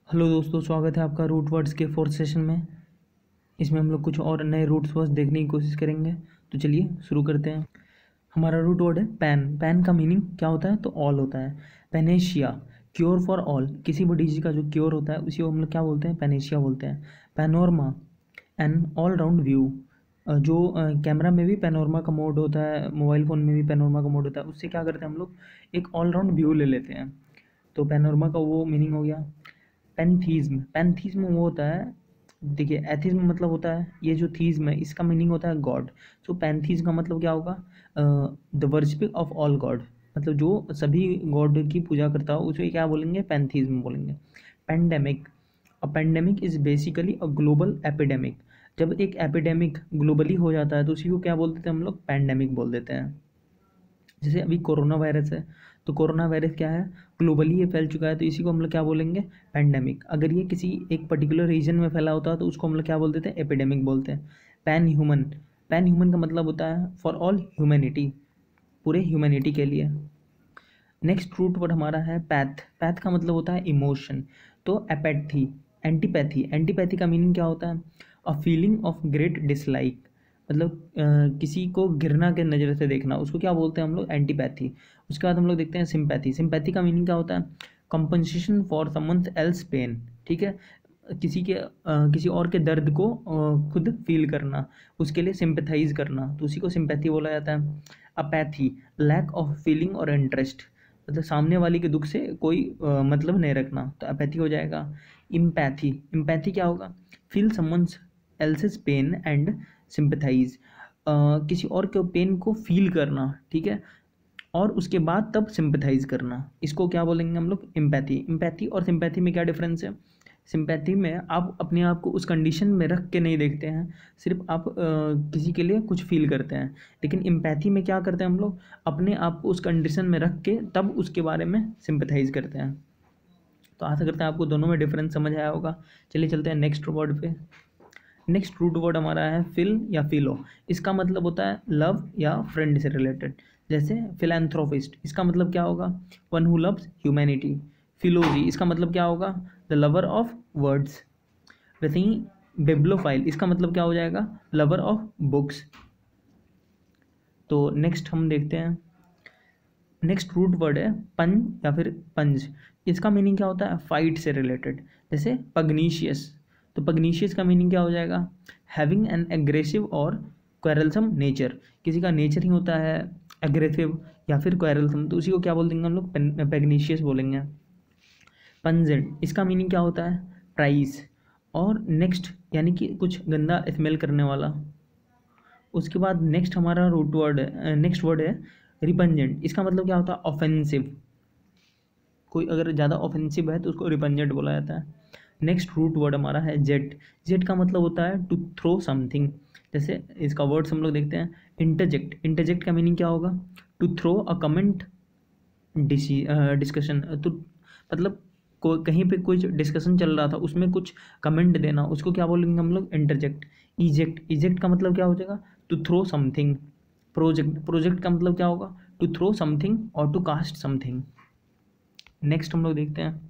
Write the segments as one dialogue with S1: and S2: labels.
S1: Hello दोस्तों, स्वागत है आपका रूट वर्ड्स के फोर्थ सेशन में। इसमें हम लोग कुछ और नए रूट्स वर्ड्स देखने की कोशिश करेंगे। तो चलिए शुरू करते हैं। हमारा रूट वर्ड है पैन। पैन का मीनिंग क्या होता है? तो ऑल होता है। पैनेशिया, क्योर फॉर ऑल, किसी भी डिजीज का जो क्योर होता है उसी को हम लोग क्या बोलते हैं? पैनेशिया बोलते हैं। Panorama, an all round view. जो कैमरा में भी पैनोरमा का मोड होता है, मोबाइल फ़ोन में भी पैनोरमा का मोड होता है, उससे क्या करते हैं हम लोग? एक ऑल राउंड व्यू ले लेते हैं। तो पैनोरमा का वो मीनिंग हो गया। पैंथीज्म, पैंथीज्म वो होता है, देखिए एथिज्म मतलब होता है, ये जो थीज्म है इसका मीनिंग होता है गॉड। सो पैंथीज्म का मतलब क्या होगा? The worshipping of all God, मतलब जो सभी गॉड की पूजा करता हो उसे क्या बोलेंगे? पैंथीज्म बोलेंगे। Pandemic, a pandemic is basically a global epidemic. जब एक एपिडेमिक ग्लोबली हो जाता है तो उसी को क्या बोल देते हैं हम लोग? पैंडेमिक बोल देते हैं। जैसे अभी कोरोना वायरस है, तो कोरोना वायरस क्या है? ग्लोबली ये फैल चुका है, तो इसी को हम लोग क्या बोलेंगे? पैंडेमिक। अगर ये किसी एक पर्टिकुलर रीजन में फैला होता है तो उसको हम लोग क्या बोल देते हैं? एपिडेमिक बोलते हैं। पैन ह्यूमन, पैन ह्यूमन का मतलब होता है फॉर ऑल ह्यूमैनिटी, पूरे ह्यूमैनिटी के लिए। नेक्स्ट रूट वर्ड हमारा है पैथ। पैथ का मतलब होता है इमोशन। तो एपैथी, एंटीपैथी, एंटीपैथी का मीनिंग क्या होता है? A feeling of great dislike, मतलब किसी को घृणा के नज़र से देखना, उसको क्या बोलते हैं हम लोग? एंटीपैथी। उसके बाद हम लोग देखते हैं सिंपैथी। सिंपैथी का मीनिंग क्या होता है? Compensation for someone else pain, ठीक है, किसी और के दर्द को खुद फील करना, उसके लिए सिंपैथाइज करना, तो उसी को सिंपैथी बोला जाता है। अपैथी, लैक ऑफ फीलिंग और इंटरेस्ट, मतलब सामने वाले के दुख से कोई मतलब नहीं रखना, तो अपैथी हो जाएगा। इम्पैथी, इम्पैथी क्या होगा? Feel someone's else's pain and sympathize, किसी और के पेन को फील करना, ठीक है, और उसके बाद तब सिंपैथाइज करना, इसको क्या बोलेंगे हम लोग? एम्पैथी। एम्पैथी और सिंपैथी में क्या डिफरेंस है? सिंपैथी में आप अपने आप को उस कंडीशन में रख के नहीं देखते हैं, सिर्फ आप किसी के लिए कुछ फील करते हैं। लेकिन एम्पैथी में क्या करते हैं हम लोग? अपने आप को उस कंडीशन में रख के तब उसके बारे में सिंपैथाइज करते हैं। तो आशा करते हैं आपको दोनों में डिफरेंस समझ आया होगा। चलिए चलते हैं नेक्स्ट वर्ड पे। नेक्स्ट रूट वर्ड हमारा है फिल या फिलो। इसका मतलब होता है लव या फ्रेंड से रिलेटेड। जैसे फिलैंथ्रोपिस्ट, इसका मतलब क्या होगा? One who loves humanity. Philology, इसका मतलब क्या होगा? The lover of words. वैसे ही बिब्लोफाइल, इसका मतलब क्या हो जाएगा? Lover of books. तो नेक्स्ट हम देखते हैं। नेक्स्ट रूट वर्ड है पन या फिर पंज। इसका मीनिंग क्या होता है? फाइट से रिलेटेड। जैसे पग्नीशियस, तो पग्नीशियस का मीनिंग क्या हो जाएगा? हैविंग एन एग्रेसिव और क्वेरलसम नेचर, किसी का नेचर ही होता है एग्रेसिव या फिर क्वेरलसम, तो उसी को क्या बोल देंगे हम लोग? पेग्नीशियस बोलेंगे। पंजेंट, इसका मीनिंग क्या होता है? प्राइस। और नेक्स्ट यानी कि कुछ गंदा स्मेल करने वाला। उसके बाद नेक्स्ट हमारा रूट वर्ड है, नेक्स्ट वर्ड है रिपंजेंट। इसका मतलब क्या होता है? ऑफेंसिव। कोई अगर ज़्यादा ऑफेंसिव है तो उसको रिपंजेंट बोला जाता है। नेक्स्ट रूट वर्ड हमारा है जेट। जेट का मतलब होता है टू थ्रो समथिंग। जैसे इसका वर्ड्स हम लोग देखते हैं। इंटरजेक्ट, इंटरजेक्ट का मीनिंग क्या होगा? To throw a comment discussion, तो मतलब कहीं पे कुछ डिस्कशन चल रहा था उसमें कुछ कमेंट देना, उसको क्या बोलेंगे हम लोग? इंटरजेक्ट। इजेक्ट, इजेक्ट का मतलब क्या हो जाएगा? To throw something. Project, project का मतलब क्या होगा? टू थ्रो समथिंग और टू कास्ट समथिंग। नेक्स्ट हम लोग देखते हैं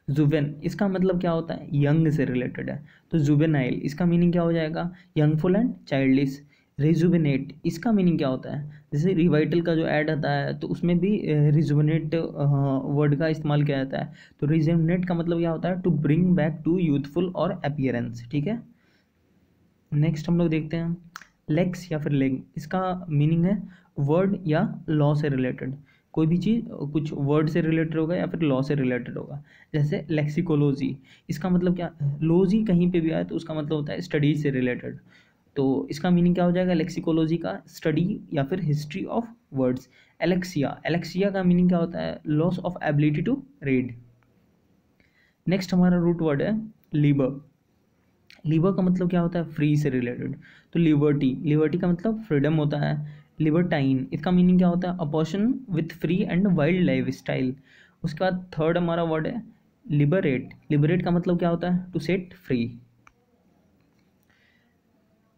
S1: जुवेन। इसका मतलब क्या होता है? यंग से रिलेटेड है, तो जुवेनाइल, इसका मीनिंग क्या हो जाएगा? यंगफुल एंड चाइल्डिश। रिजुविनेट, इसका मीनिंग क्या होता है? जैसे रिवाइटल का जो ऐड आता है तो उसमें भी रिजुविनेट वर्ड का इस्तेमाल किया जाता है। तो रिजुविनेट का मतलब क्या होता है? To bring back to youthful और अपीयरेंस, ठीक है। नेक्स्ट हम लोग देखते हैं लेग्स या फिर लेग। इसका मीनिंग है वर्ड या लॉ से रिलेटेड। कोई भी चीज़ कुछ वर्ड से रिलेटेड होगा या फिर लॉ से रिलेटेड होगा। जैसे लेक्सिकोलॉजी, इसका मतलब क्या? लॉजी कहीं पे भी आए तो उसका मतलब होता है स्टडी से रिलेटेड। तो इसका मीनिंग क्या हो जाएगा लेक्सिकोलॉजी का? स्टडी या फिर history of words. Alexia, alexia का मीनिंग क्या होता है? Loss of ability to read. Next हमारा रूट वर्ड है लीबर। लीबर का मतलब क्या होता है? फ्री से रिलेटेड। तो लिबर्टी, लिबर्टी का मतलब फ्रीडम होता है। लिबर्टाइन, इसका मीनिंग क्या होता है? A person with free and wild life style. उसके बाद थर्ड हमारा वर्ड है लिबरेट। लिबरेट का मतलब क्या होता है? To set free.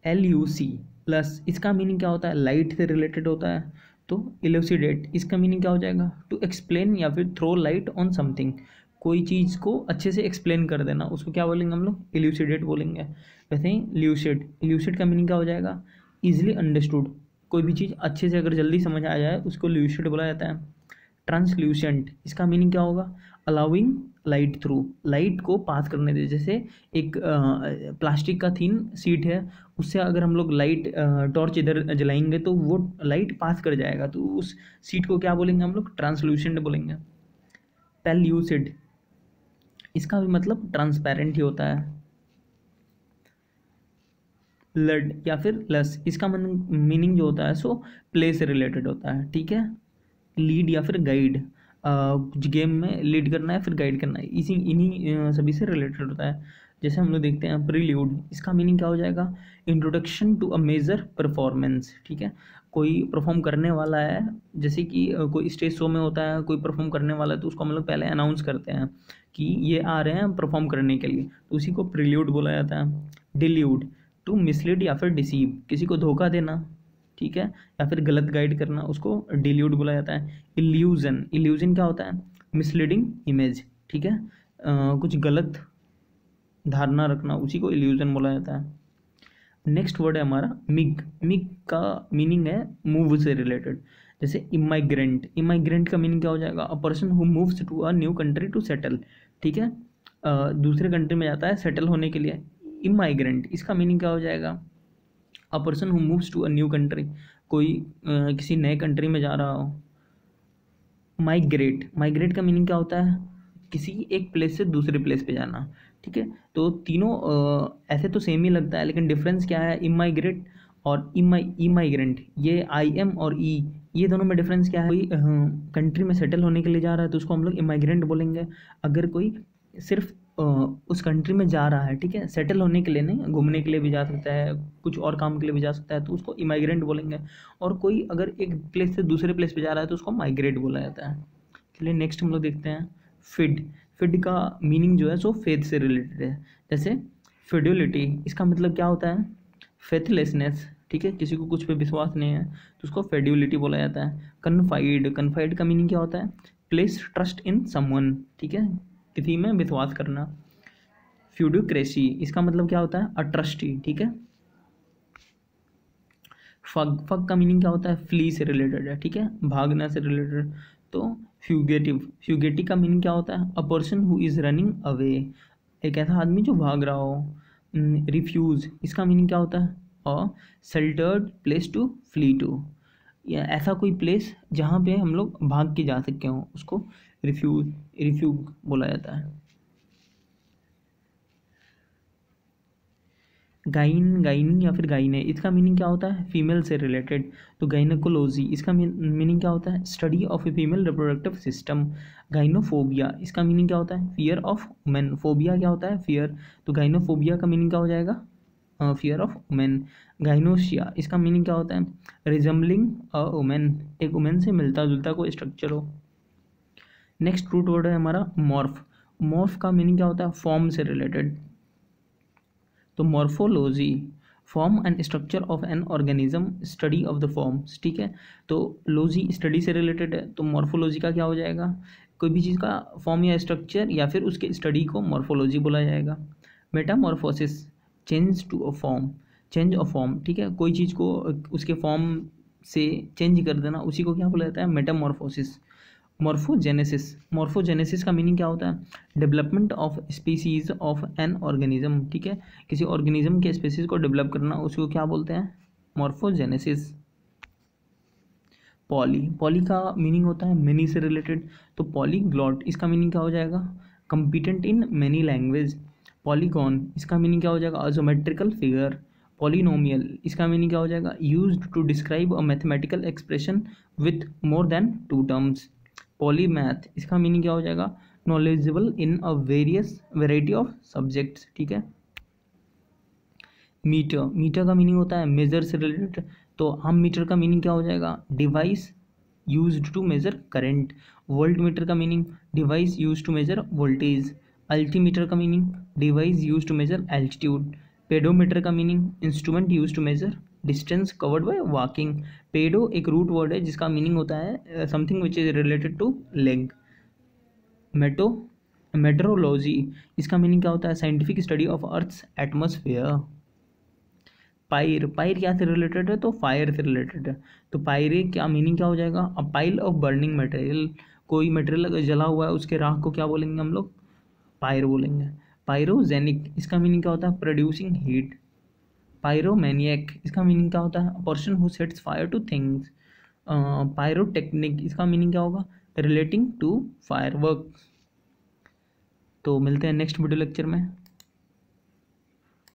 S1: LUC plus, इसका मीनिंग क्या होता है? लाइट से रिलेटेड होता है। तो इलूसिडेट, इसका मीनिंग क्या हो जाएगा? टू एक्सप्लेन या फिर थ्रो लाइट ऑन समथिंग, कोई चीज़ को अच्छे से एक्सप्लेन कर देना, उसको क्या बोलेंगे हम लोग? इल्यूसिडेट बोलेंगे। वैसे ही ल्यूसिड, ल्यूसिड का मीनिंग क्या हो जाएगा? ईजिली अंडरस्टूड, कोई भी चीज़ अच्छे से अगर जल्दी समझ आ जाए उसको ल्यूसिड बोला जाता है। ट्रांसल्यूसेंट, इसका मीनिंग क्या होगा? अलाउइंग लाइट थ्रू, लाइट को पास करने दे। जैसे एक प्लास्टिक का थीन सीट है, उससे अगर हम लोग लाइट टॉर्च इधर जलाएंगे तो वो लाइट पास कर जाएगा, तो उस सीट को क्या बोलेंगे हम लोग? ट्रांसल्यूसेंट बोलेंगे। पेल्यूसिड, इसका भी मतलब ट्रांसपेरेंट ही होता है। लड या फिर लस, इसका मीनिंग जो होता है सो प्ले से रिलेटेड होता है, ठीक है। लीड या फिर गाइड, कुछ गेम में लीड करना है फिर गाइड करना है, इसी इन्हीं सभी से रिलेटेड होता है। जैसे हम लोग देखते हैं प्रील्यूड, इसका मीनिंग क्या हो जाएगा? Introduction to a major performance, ठीक है। कोई परफॉर्म करने वाला है, जैसे कि कोई स्टेज शो में होता है, कोई परफॉर्म करने वाला है तो उसको हम लोग पहले अनाउंस करते हैं कि ये आ रहे हैं परफॉर्म करने के लिए, तो उसी को प्रील्यूड बोला जाता है। डिल्यूड, टू मिसलीड या फिर डिसीव, किसी को धोखा देना, ठीक है, या फिर गलत गाइड करना, उसको डिल्यूड बोला जाता है। इल्यूजन, इल्यूजन क्या होता है? मिसलीडिंग इमेज, ठीक है, कुछ गलत धारणा रखना, उसी को इल्यूजन बोला जाता है। नेक्स्ट वर्ड है हमारा मिग, मिग का मीनिंग है मूव से रिलेटेड। जैसे इमाइग्रेंट, इमाइग्रेंट का मीनिंग क्या हो जाएगा? A person who moves to a new country to settle, ठीक है, दूसरे कंट्री में जाता है सेटल होने के लिए। इमाइग्रेंट, इसका मीनिंग क्या हो जाएगा? A person who moves to a new country, कोई किसी नए कंट्री में जा रहा हो। माइग्रेट, माइग्रेट का मीनिंग क्या होता है? किसी एक प्लेस से दूसरे प्लेस पे जाना, ठीक है। तो तीनों ऐसे तो सेम ही लगता है, लेकिन डिफरेंस क्या है? इमाइग्रेट और इमाइग्रेंट, ये आई एम और ई, ये दोनों में डिफरेंस क्या है? कोई कंट्री में सेटल होने के लिए जा रहा है तो उसको हम लोग इमाइग्रेंट बोलेंगे। अगर कोई सिर्फ उस कंट्री में जा रहा है, ठीक है, सेटल होने के लिए नहीं, घूमने के लिए भी जा सकता है, कुछ और काम के लिए भी जा सकता है, तो उसको इमाइग्रेंट बोलेंगे। और कोई अगर एक प्लेस से दूसरे प्लेस पे जा रहा है तो उसको माइग्रेट बोला जाता है। चलिए नेक्स्ट हम लोग देखते हैं फिड, फिड का मीनिंग जो है सो फेथ से रिलेटेड है। जैसे फिड्यूलिटी, इसका मतलब क्या होता है? फेथलेसनेस, ठीक है, किसी को कुछ पे विश्वास नहीं है तो उसको फेड्यूलिटी बोला जाता है। कन्फाइड, कन्फाइड का मीनिंग क्या होता है? प्लेस ट्रस्ट इन समवन, ठीक है, किसी में विश्वास करना। फ्यूडोक्रेसी, इसका मतलब क्या होता है? अ ट्रस्टी, ठीक है। फग, फग का मीनिंग क्या होता है? फ्ली से रिलेटेड है, ठीक है, भागना से रिलेटेड। तो फ्यूगेटिव, फ्यूगेटी का मीनिंग क्या होता है? अ person who is running away, एक ऐसा आदमी जो भाग रहा हो। रिफ्यूज़, इसका मीनिंग क्या होता है? A sheltered place to flee to, या ऐसा कोई प्लेस जहाँ पे हम लोग भाग के जा सके हों, उसको रिफ्यूज, रिफ्यूग बोला जाता है। गाइन, गाइनी या फिर गाइने, इसका मीनिंग क्या होता है? फीमेल से रिलेटेड। तो गाइनकोलॉजी, इसका मीनिंग क्या होता है? Study of a female reproductive system. Gynophobia, इसका मीनिंग क्या होता है? Fear of women. फोबिया क्या होता है? फियर। तो गाइनोफोबिया का मीनिंग क्या हो जाएगा? Fear of women. गाइनोशिया, इसका मीनिंग क्या होता है? रिजम्बलिंग अ वुमेन, एक वुमेन से मिलता जुलता कोई स्ट्रक्चर हो। नेक्स्ट रूट वर्ड है हमारा मॉर्फ, मॉर्फ का मीनिंग क्या होता है? फॉर्म से रिलेटेड। तो morphology, form and structure of an organism, study of the forms, ठीक है। तो लॉजी स्टडी से रिलेटेड है, तो मॉर्फोलॉजी का क्या हो जाएगा? कोई भी चीज़ का फॉर्म या स्ट्रक्चर या फिर उसके स्टडी को मॉर्फोलॉजी बोला जाएगा। Metamorphosis, change to a form, change a form, ठीक है, कोई चीज़ को उसके फॉर्म से चेंज कर देना, उसी को क्या बोला जाता है? मेटामॉर्फोसिस। मॉर्फोजेनेसिस, मॉर्फोजेनेसिस का मीनिंग क्या होता है? Development of species of an organism, ठीक है, किसी ऑर्गेनिज्म के स्पीसीज को डेवलप करना, उसको क्या बोलते हैं? मॉर्फोजेनेसिस। पॉली, पॉली का मीनिंग होता है मेनी से रिलेटेड। तो पॉलीग्लॉट, इसका मीनिंग क्या हो जाएगा? Competent in many language. Polygon, इसका मीनिंग क्या हो जाएगा? A geometrical figure. पॉलिनोमियल, इसका मीनिंग क्या हो जाएगा? Used to describe a mathematical expression with more than two terms. Polymath, इसका मीनिंग क्या हो जाएगा? Knowledgeable in a various variety of subjects, ठीक है। मीटर, मीटर का मीनिंग होता है मेजर से रिलेटेड। तो आम मीटर का मीनिंग क्या हो जाएगा? Device used to measure current. Voltmeter का meaning device used to measure voltage. Altimeter का meaning device used to measure altitude. Pedometer का meaning instrument used to measure distance covered by walking. Pedo एक root word है जिसका meaning होता है something which is related to leg. Meteo meteorology, इसका meaning क्या होता है? Scientific study of earth's atmosphere. Pyre, pyre क्या से रिलेटेड है? तो फायर से रिलेटेड है। तो पायरे क्या मीनिंग क्या हो जाएगा? A pile of burning material, कोई मटेरियल अगर जला हुआ है उसके राख को क्या बोलेंगे हम लोग? पायर बोलेंगे। पायरोजेनिक, इसका मीनिंग क्या होता है? Producing heat. पायरोमैनियक, इसका मीनिंग क्या होता है? Person who sets fire to things. Pyrotechnic, इसका मीनिंग क्या होगा? Relating to fire work. तो मिलते हैं नेक्स्ट वीडियो लेक्चर में।